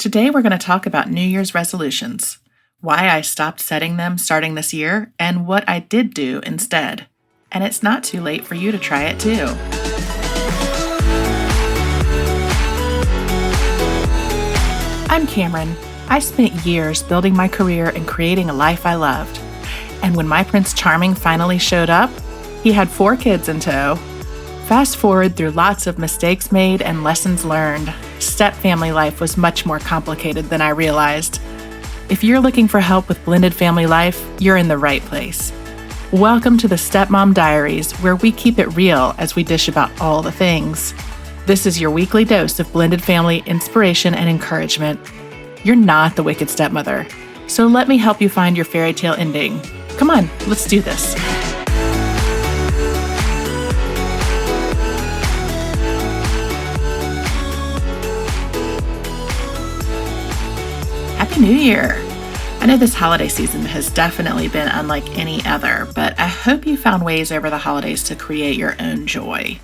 Today, we're going to talk about New Year's resolutions, why I stopped setting them starting this year, and what I did do instead. And it's not too late for you to try it too. I'm Cameron. I spent years building my career and creating a life I loved. And when my Prince Charming finally showed up, he had 4 kids in tow. Fast forward through lots of mistakes made and lessons learned, step family life was much more complicated than I realized. If you're looking for help with blended family life, you're in the right place. Welcome to the Stepmom Diaries, where we keep it real as we dish about all the things. This is your weekly dose of blended family inspiration and encouragement. You're not the wicked stepmother, so let me help you find your fairy tale ending. Come on, let's do this. Happy New Year! I know this holiday season has definitely been unlike any other, but I hope you found ways over the holidays to create your own joy.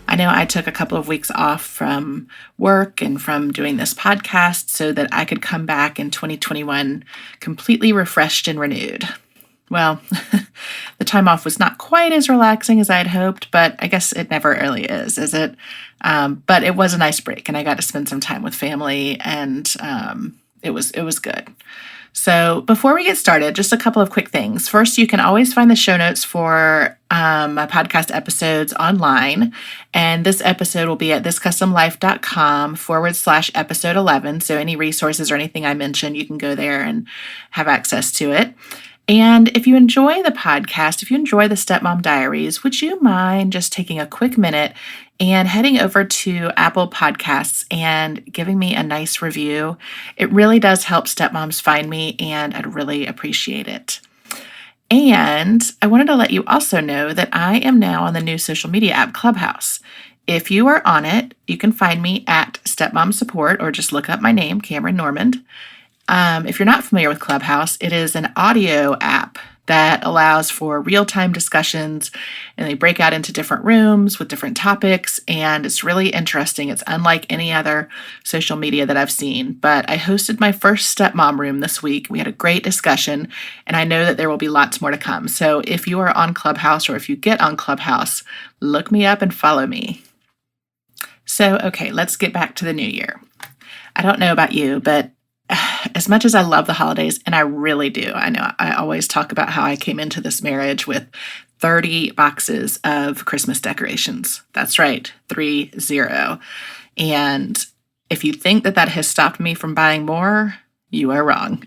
I know I took a couple of weeks off from work and from doing this podcast so that I could come back in 2021 completely refreshed and renewed. Well, the time off was not quite as relaxing as I had hoped, but I guess it never really is it? But it was a nice break, and I got to spend some time with family, and it was good. So before we get started, just a couple of quick things. First, you can always find the show notes for my podcast episodes online. And this episode will be at thiscustomlife.com/episode 11. So any resources or anything I mentioned, you can go there and have access to it. And if you enjoy the podcast, if you enjoy the Stepmom Diaries, would you mind just taking a quick minute and heading over to Apple Podcasts and giving me a nice review? It really does help stepmoms find me, and I'd really appreciate it. And I wanted to let you also know that I am now on the new social media app, Clubhouse. If you are on it, you can find me at Stepmom Support, or just look up my name, Cameron Normand. If you're not familiar with Clubhouse, it is an audio app that allows for real-time discussions, and they break out into different rooms with different topics, and it's really interesting. It's unlike any other social media that I've seen, but I hosted my first stepmom room this week. We had a great discussion, and I know that there will be lots more to come. So if you are on Clubhouse, or if you get on Clubhouse, look me up and follow me. So, okay, let's get back to the new year. I don't know about you, but as much as I love the holidays, and I really do, I know I always talk about how I came into this marriage with 30 boxes of Christmas decorations. That's right, 30. And if you think that has stopped me from buying more, you are wrong.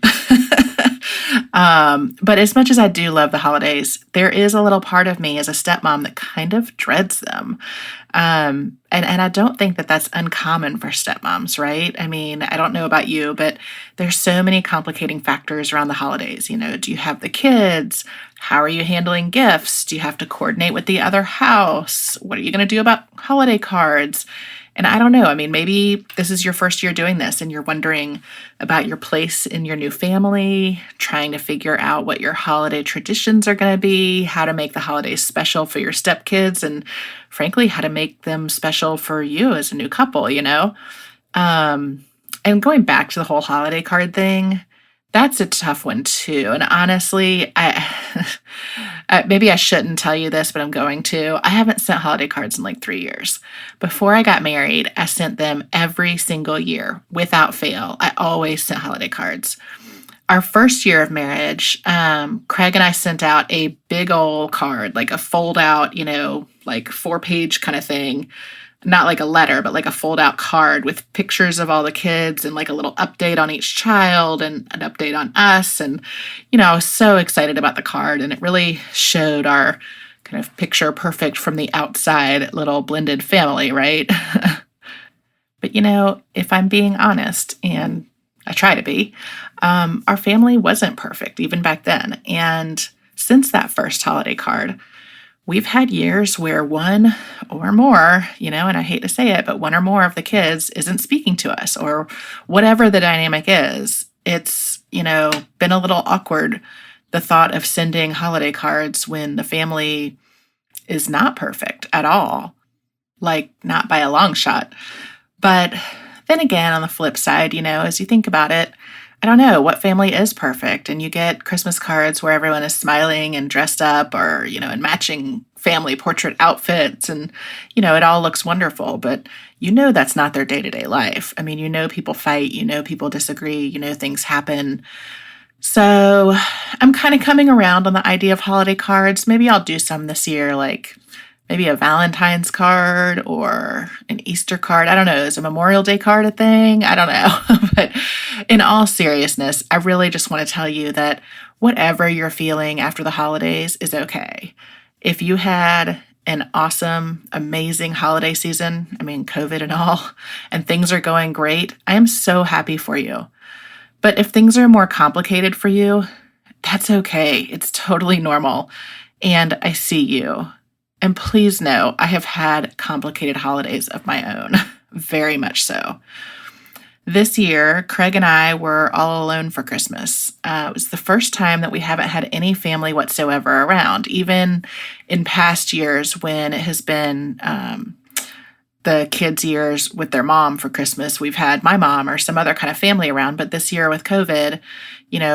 But as much as I do love the holidays, there is a little part of me as a stepmom that kind of dreads them. And I don't think that that's uncommon for stepmoms, right? I mean, I don't know about you, but there's so many complicating factors around the holidays. You know, do you have the kids? How are you handling gifts? Do you have to coordinate with the other house? What are you going to do about holiday cards? And I don't know. I mean, maybe this is your first year doing this and you're wondering about your place in your new family, trying to figure out what your holiday traditions are going to be, how to make the holidays special for your stepkids, and frankly, how to make them special for you as a new couple, you know? And going back to the whole holiday card thing, that's a tough one too. And honestly, maybe I shouldn't tell you this, but I'm going to. I haven't sent holiday cards in like 3 years. Before I got married, I sent them every single year without fail. I always sent holiday cards. Our first year of marriage, Craig and I sent out a big old card, like a fold out, like 4-page kind of thing. Not like a letter, but like a fold-out card with pictures of all the kids and like a little update on each child and an update on us. And, I was so excited about the card, and it really showed our kind of picture perfect from the outside little blended family, right? But, if I'm being honest, and I try to be, our family wasn't perfect even back then. And since that first holiday card, we've had years where one or more, and I hate to say it, but one or more of the kids isn't speaking to us, or whatever the dynamic is. It's, been a little awkward, the thought of sending holiday cards when the family is not perfect at all, like not by a long shot. But Then again, on the flip side, as you think about it, I don't know what family is perfect. And you get Christmas cards where everyone is smiling and dressed up or, in matching family portrait outfits. And, it all looks wonderful. But that's not their day to day life. I mean, people fight, people disagree, things happen. So I'm kind of coming around on the idea of holiday cards. Maybe I'll do some this year, like maybe a Valentine's card or an Easter card. I don't know. Is a Memorial Day card a thing? I don't know. But in all seriousness, I really just want to tell you that whatever you're feeling after the holidays is okay. If you had an awesome, amazing holiday season, I mean, COVID and all, and things are going great, I am so happy for you. But if things are more complicated for you, that's okay. It's totally normal. And I see you. And please know, I have had complicated holidays of my own, very much so. This year, Craig and I were all alone for Christmas. It was the first time that we haven't had any family whatsoever around, even in past years when it has been the kids' years with their mom for Christmas. We've had my mom or some other kind of family around, but this year with COVID,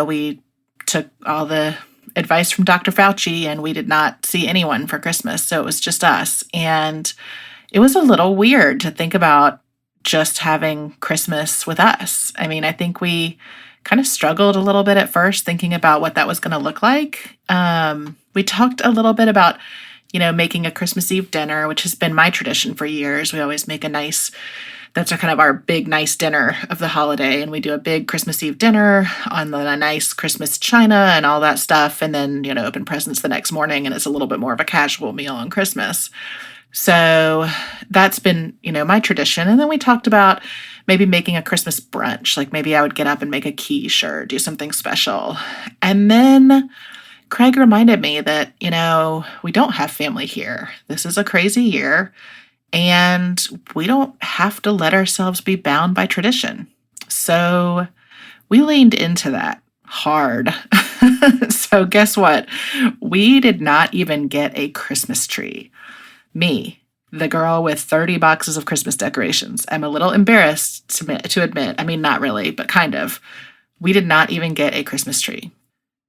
we took all the advice from Dr. Fauci and we did not see anyone for Christmas. So it was just us. And it was a little weird to think about just having Christmas with us. I mean, I think we kind of struggled a little bit at first thinking about what that was going to look like. We talked a little bit about, making a Christmas Eve dinner, which has been my tradition for years. We always make that's our big, nice dinner of the holiday. And we do a big Christmas Eve dinner on the nice Christmas china and all that stuff. And then, open presents the next morning. And it's a little bit more of a casual meal on Christmas. So that's been, my tradition. And then we talked about maybe making a Christmas brunch. Like maybe I would get up and make a quiche or do something special. And then Craig reminded me that, we don't have family here. This is a crazy year. And we don't have to let ourselves be bound by tradition. So we leaned into that hard. So guess what? We did not even get a Christmas tree. Me, the girl with 30 boxes of Christmas decorations. I'm a little embarrassed to admit. I mean, not really, but kind of. We did not even get a Christmas tree.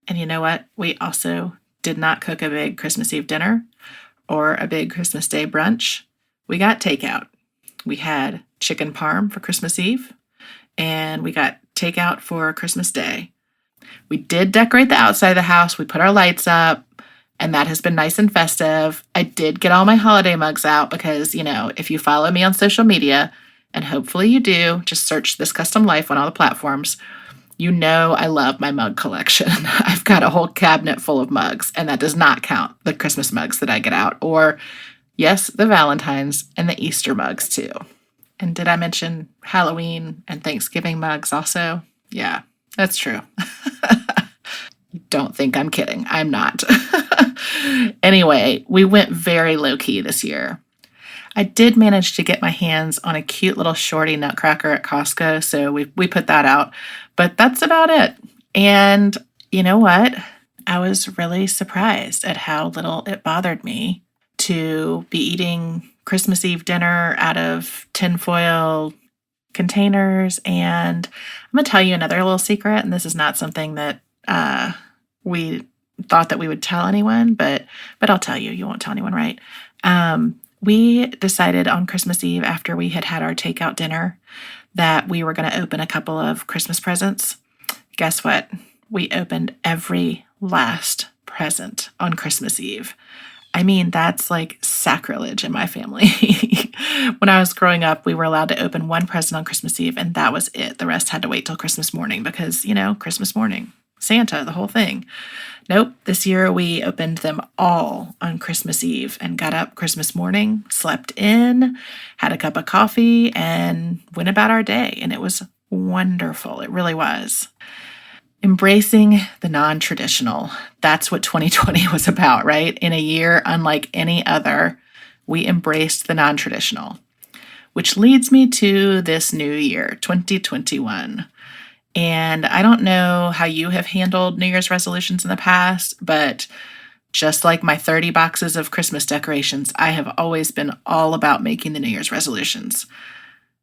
And you know what? We also did not cook a big Christmas Eve dinner or a big Christmas Day brunch. We got takeout. We had chicken parm for Christmas Eve, and we got takeout for Christmas Day. We did decorate the outside of the house. We put our lights up, and that has been nice and festive. I did get all my holiday mugs out because, if you follow me on social media, and hopefully you do, just search This Custom Life on all the platforms, I love my mug collection. I've got a whole cabinet full of mugs, and that does not count the Christmas mugs that I get out, or yes, the Valentine's and the Easter mugs too. And did I mention Halloween and Thanksgiving mugs also? Yeah, that's true. Don't think I'm kidding. I'm not. Anyway, we went very low key this year. I did manage to get my hands on a cute little shorty nutcracker at Costco, so we put that out. But that's about it. And you know what? I was really surprised at how little it bothered me to be eating Christmas Eve dinner out of tinfoil containers. And I'm going to tell you another little secret, and this is not something that we thought that we would tell anyone, but I'll tell you. You won't tell anyone, right? We decided on Christmas Eve, after we had our takeout dinner, that we were going to open a couple of Christmas presents. Guess what? We opened every last present on Christmas Eve. I mean, that's like sacrilege in my family. When I was growing up, we were allowed to open one present on Christmas Eve, and that was it. The rest had to wait till Christmas morning because, Christmas morning, Santa, the whole thing. Nope, this year we opened them all on Christmas Eve and got up Christmas morning, slept in, had a cup of coffee, and went about our day. And it was wonderful. It really was. Embracing the non-traditional. That's what 2020 was about, right? In a year unlike any other, we embraced the non-traditional, which leads me to this new year, 2021. And I don't know how you have handled New Year's resolutions in the past, but just like my 30 boxes of Christmas decorations, I have always been all about making the New Year's resolutions.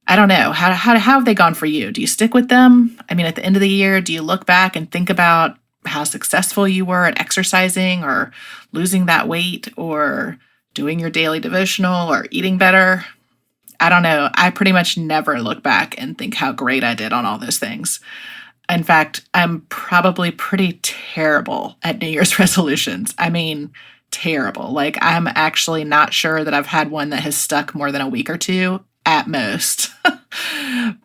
I don't know. How have they gone for you? Do you stick with them? I mean, at the end of the year, do you look back and think about how successful you were at exercising or losing that weight or doing your daily devotional or eating better? I don't know. I pretty much never look back and think how great I did on all those things. In fact, I'm probably pretty terrible at New Year's resolutions. I mean, terrible. Like, I'm actually not sure that I've had one that has stuck more than a week or two at most.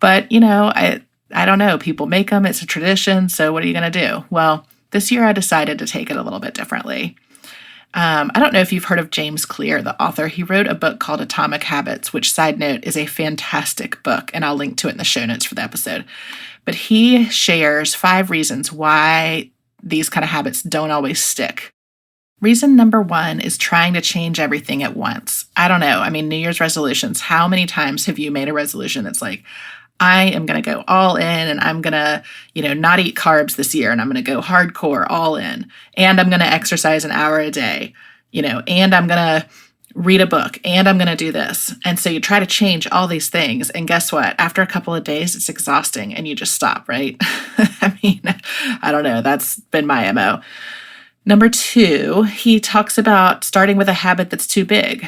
But, I don't know. People make them, it's a tradition. So, what are you going to do? Well, this year I decided to take it a little bit differently. I don't know if you've heard of James Clear, the author. He wrote a book called Atomic Habits, which, side note, is a fantastic book, and I'll link to it in the show notes for the episode. But he shares 5 reasons why these kind of habits don't always stick. Reason number 1 is trying to change everything at once. I don't know. I mean, New Year's resolutions, how many times have you made a resolution that's like, I am going to go all in and I'm going to, not eat carbs this year and I'm going to go hardcore all in and I'm going to exercise an hour a day, and I'm going to read a book and I'm going to do this. And so you try to change all these things. And guess what? After a couple of days, it's exhausting and you just stop, right? I mean, I don't know. That's been my MO. Number 2, he talks about starting with a habit that's too big,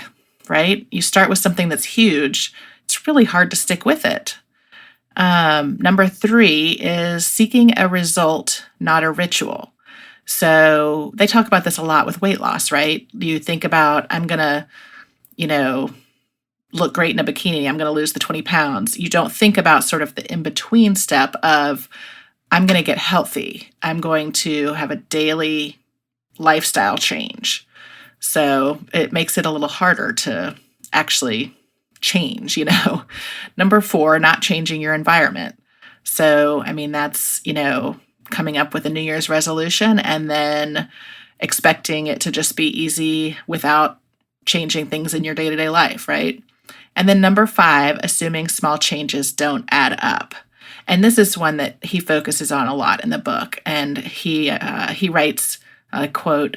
right? You start with something that's huge. It's really hard to stick with it. Number 3 is seeking a result, not a ritual. So they talk about this a lot with weight loss, right? You think about, I'm going to, look great in a bikini. I'm going to lose the 20 pounds. You don't think about sort of the in-between step of, I'm going to get healthy. I'm going to have a daily lifestyle change. So it makes it a little harder to actually change, Number 4, not changing your environment. So, I mean, that's, coming up with a New Year's resolution and then expecting it to just be easy without changing things in your day-to-day life, right? And then number 5, assuming small changes don't add up. And this is one that he focuses on a lot in the book. And he writes, quote,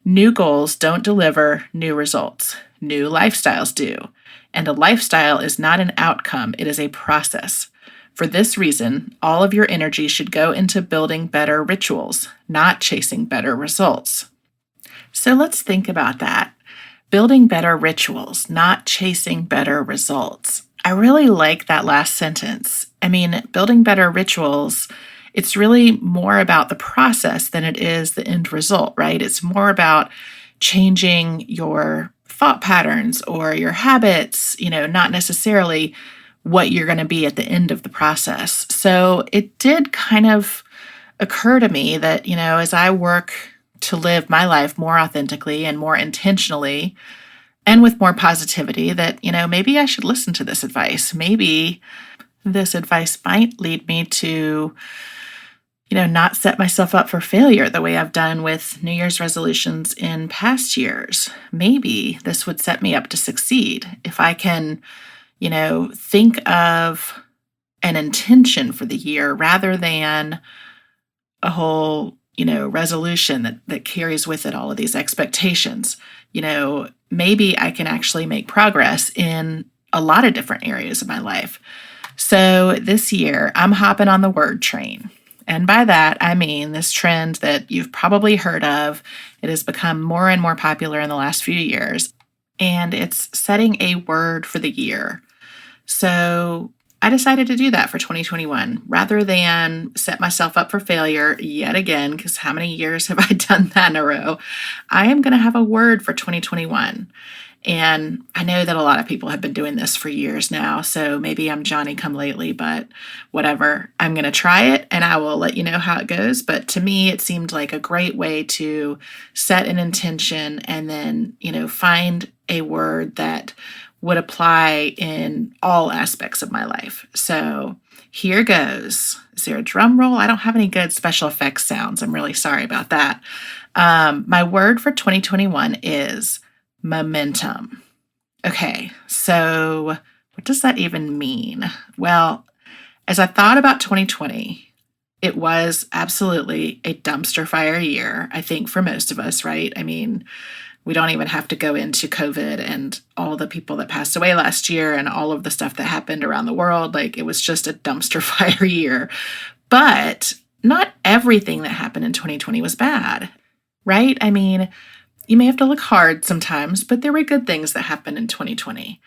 "New goals don't deliver new results. New lifestyles do. And a lifestyle is not an outcome, it is a process. For this reason, all of your energy should go into building better rituals, not chasing better results." So let's think about that. Building better rituals, not chasing better results. I really like that last sentence. I mean, building better rituals, it's really more about the process than it is the end result, right? It's more about changing your thought patterns or your habits, not necessarily what you're going to be at the end of the process. So it did kind of occur to me that, as I work to live my life more authentically and more intentionally and with more positivity, that, maybe I should listen to this advice. Maybe this advice might lead me to, not set myself up for failure the way I've done with New Year's resolutions in past years. Maybe this would set me up to succeed if I can, think of an intention for the year rather than a whole, resolution that carries with it all of these expectations. Maybe I can actually make progress in a lot of different areas of my life. So this year, I'm hopping on the word train. And by that, I mean this trend that you've probably heard of. It has become more and more popular in the last few years, and it's setting a word for the year. So I decided to do that for 2021 rather than set myself up for failure yet again, because how many years have I done that in a row? I am going to have a word for 2021. And I know that a lot of people have been doing this for years now, so maybe I'm Johnny come lately, but whatever. I'm going to try it and I will let you know how it goes. But to me, it seemed like a great way to set an intention and then, find a word that would apply in all aspects of my life. So here goes. Is there a drum roll? I don't have any good special effects sounds. I'm really sorry about that. My word for 2021 is momentum. Okay, so what does that even mean? Well, as I thought about 2020, it was absolutely a dumpster fire year, I think, for most of us, right? I mean, We don't even have to go into COVID and all the people that passed away last year and all of the stuff that happened around the world. Like, it was just a dumpster fire year. But not everything that happened in 2020 was bad, right? I mean, you may have to look hard sometimes, but there were good things that happened in 2020.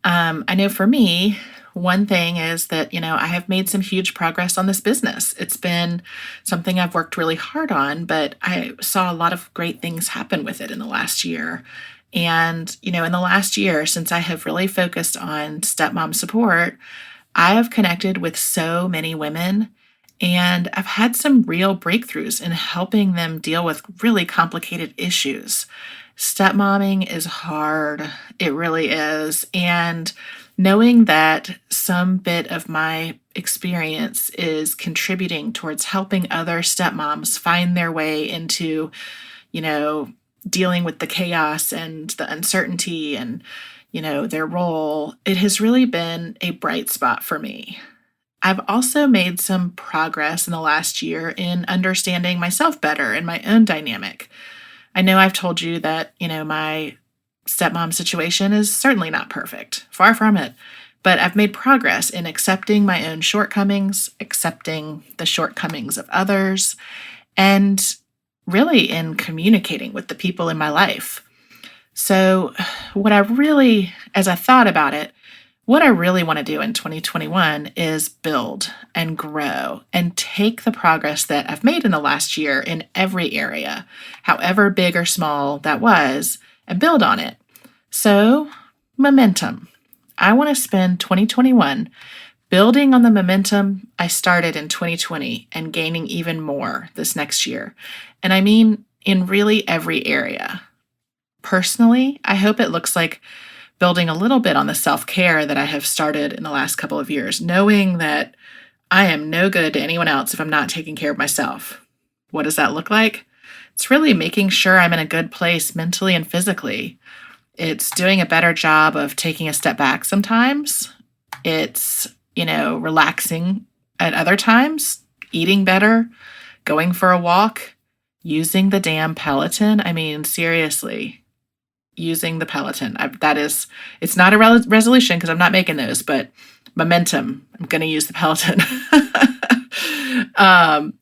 I know for me, one thing is that, I have made some huge progress on this business. It's been something I've worked really hard on, but I saw a lot of great things happen with it in the last year. And, in the last year, since I have really focused on stepmom support, I have connected with so many women, and I've had some real breakthroughs in helping them deal with really complicated issues. Stepmomming is hard. It really is. And knowing that some bit of my experience is contributing towards helping other stepmoms find their way into, dealing with the chaos and the uncertainty and, their role, it has really been a bright spot for me. I've also made some progress in the last year in understanding myself better and my own dynamic. I know I've told you that, my stepmom situation is certainly not perfect, far from it, but I've made progress in accepting my own shortcomings, accepting the shortcomings of others, and really in communicating with the people in my life. So as I thought about it, what I really want to do in 2021 is build and grow and take the progress that I've made in the last year in every area, however big or small that was, and build on it. So, momentum. I want to spend 2021 building on the momentum I started in 2020 and gaining even more this next year. And I mean in really every area. Personally, I hope it looks like building a little bit on the self-care that I have started in the last couple of years, knowing that I am no good to anyone else if I'm not taking care of myself. What does that look like? It's really making sure I'm in a good place mentally and physically. It's doing a better job of taking a step back sometimes. It's, relaxing at other times, eating better, going for a walk, using the damn Peloton. I mean, seriously, using the Peloton. It's not a resolution because I'm not making those, but momentum. I'm going to use the Peloton.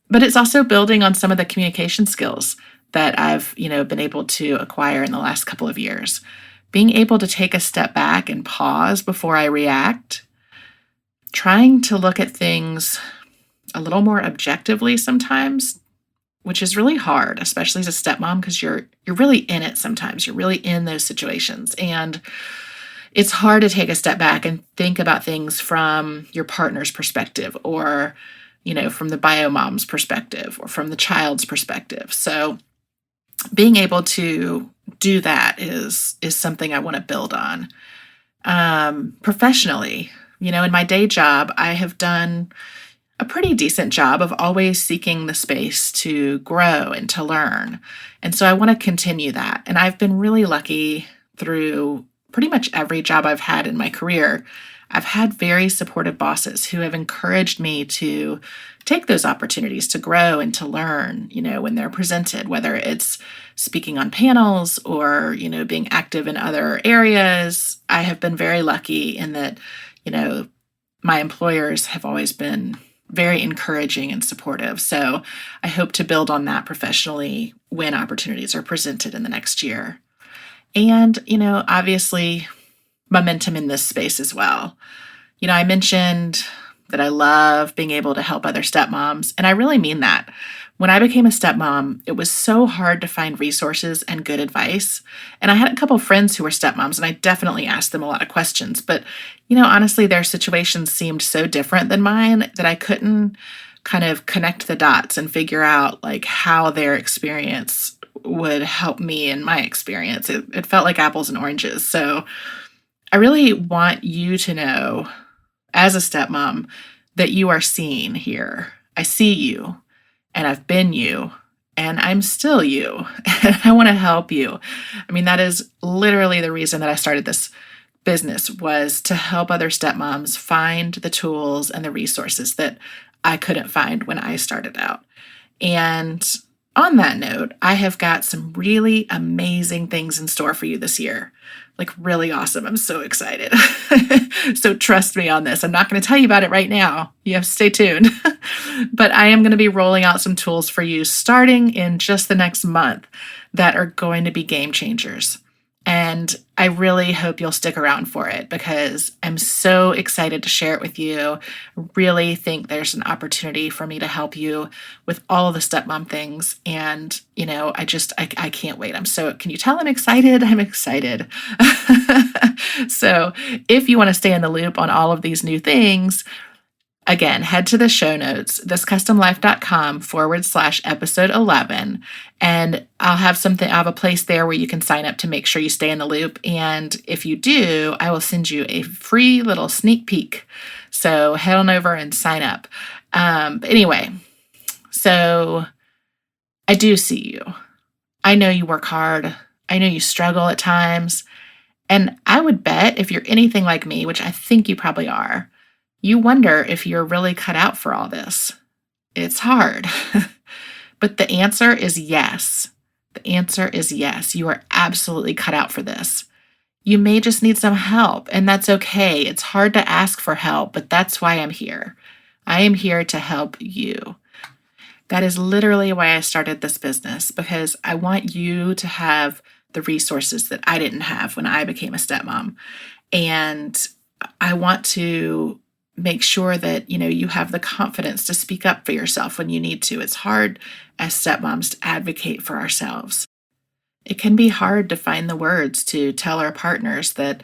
But it's also building on some of the communication skills that I've, been able to acquire in the last couple of years. Being able to take a step back and pause before I react, trying to look at things a little more objectively sometimes, which is really hard, especially as a stepmom, because you're really in it sometimes. You're really in those situations. And it's hard to take a step back and think about things from your partner's perspective or, from the bio mom's perspective or from the child's perspective. So being able to do that is something I want to build on. Professionally, in my day job, I have done a pretty decent job of always seeking the space to grow and to learn. And so I want to continue that. And I've been really lucky through pretty much every job I've had in my career. I've had very supportive bosses who have encouraged me to take those opportunities to grow and to learn, when they're presented, whether it's speaking on panels or, being active in other areas. I have been very lucky in that, my employers have always been very encouraging and supportive. So I hope to build on that professionally when opportunities are presented in the next year. And, obviously momentum in this space as well. I mentioned that I love being able to help other stepmoms, and I really mean that. When I became a stepmom, it was so hard to find resources and good advice. And I had a couple of friends who were stepmoms, and I definitely asked them a lot of questions. But, honestly, their situations seemed so different than mine that I couldn't kind of connect the dots and figure out how their experience would help me in my experience. It felt like apples and oranges. So I really want you to know, as a stepmom, that you are seen here. I see you. And I've been you, and I'm still you, and I want to help you. I mean, that is literally the reason that I started this business, was to help other stepmoms find the tools and the resources that I couldn't find when I started out. And on that note, I have got some really amazing things in store for you this year. Like really awesome. I'm so excited. So trust me on this. I'm not going to tell you about it right now. You have to stay tuned. But I am going to be rolling out some tools for you starting in just the next month that are going to be game changers. And I really hope you'll stick around for it because I'm so excited to share it with you. Really think there's an opportunity for me to help you with all of the stepmom things. And, I can't wait. Can you tell I'm excited? I'm excited. So if you want to stay in the loop on all of these new things, again, head to the show notes, thiscustomlife.com/episode 11. And I'll have a place there where you can sign up to make sure you stay in the loop. And if you do, I will send you a free little sneak peek. So head on over and sign up. But anyway, so I do see you. I know you work hard. I know you struggle at times. And I would bet if you're anything like me, which I think you probably are, you wonder if you're really cut out for all this. It's hard. But the answer is yes. The answer is yes. You are absolutely cut out for this. You may just need some help, and that's okay. It's hard to ask for help, but that's why I'm here. I am here to help you. That is literally why I started this business, because I want you to have the resources that I didn't have when I became a stepmom. And I want to make sure that, you have the confidence to speak up for yourself when you need to. It's hard as stepmoms to advocate for ourselves. It can be hard to find the words to tell our partners that,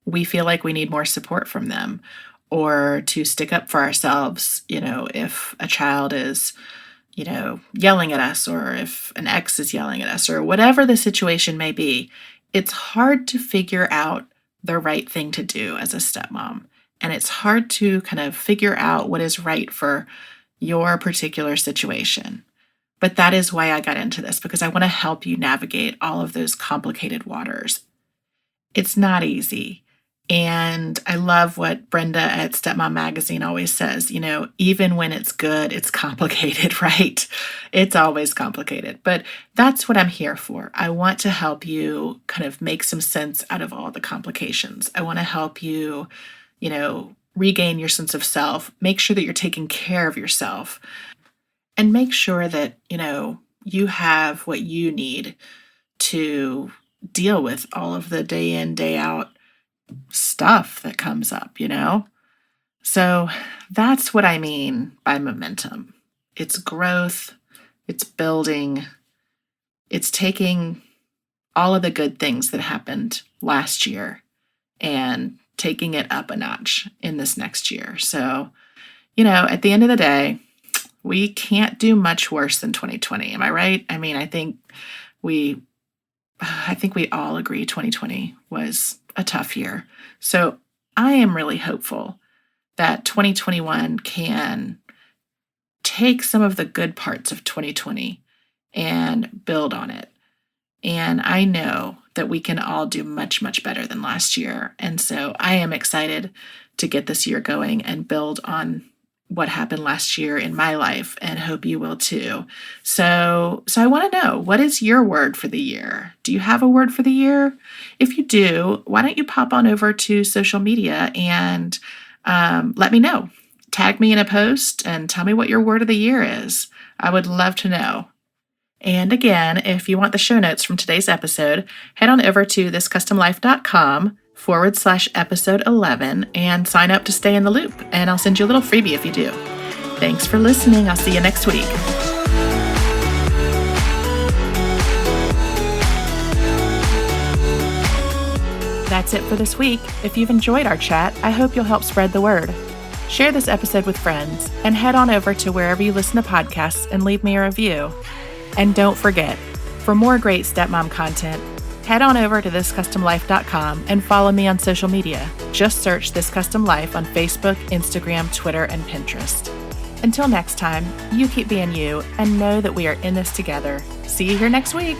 we feel like we need more support from them, or to stick up for ourselves, if a child is, yelling at us, or if an ex is yelling at us, or whatever the situation may be. It's hard to figure out the right thing to do as a stepmom. And it's hard to kind of figure out what is right for your particular situation. But that is why I got into this, because I want to help you navigate all of those complicated waters. It's not easy. And I love what Brenda at Stepmom Magazine always says, even when it's good, it's complicated, right? It's always complicated. But that's what I'm here for. I want to help you kind of make some sense out of all the complications. I want to help you regain your sense of self, make sure that you're taking care of yourself, and make sure that, you have what you need to deal with all of the day in, day out stuff that comes up, So that's what I mean by momentum. It's growth, it's building, it's taking all of the good things that happened last year and taking it up a notch in this next year. So, at the end of the day, we can't do much worse than 2020. Am I right? I mean, I think we all agree 2020 was a tough year. So I am really hopeful that 2021 can take some of the good parts of 2020 and build on it. And I know that we can all do much, much better than last year. And so I am excited to get this year going and build on what happened last year in my life, and hope you will too. So I want to know, what is your word for the year? Do you have a word for the year? If you do, why don't you pop on over to social media and let me know. Tag me in a post and tell me what your word of the year is. I would love to know. And again, if you want the show notes from today's episode, head on over to thiscustomlife.com/episode 11 and sign up to stay in the loop. And I'll send you a little freebie if you do. Thanks for listening. I'll see you next week. That's it for this week. If you've enjoyed our chat, I hope you'll help spread the word. Share this episode with friends and head on over to wherever you listen to podcasts and leave me a review. And don't forget, for more great stepmom content, head on over to thiscustomlife.com and follow me on social media. Just search This Custom Life on Facebook, Instagram, Twitter, and Pinterest. Until next time, you keep being you and know that we are in this together. See you here next week.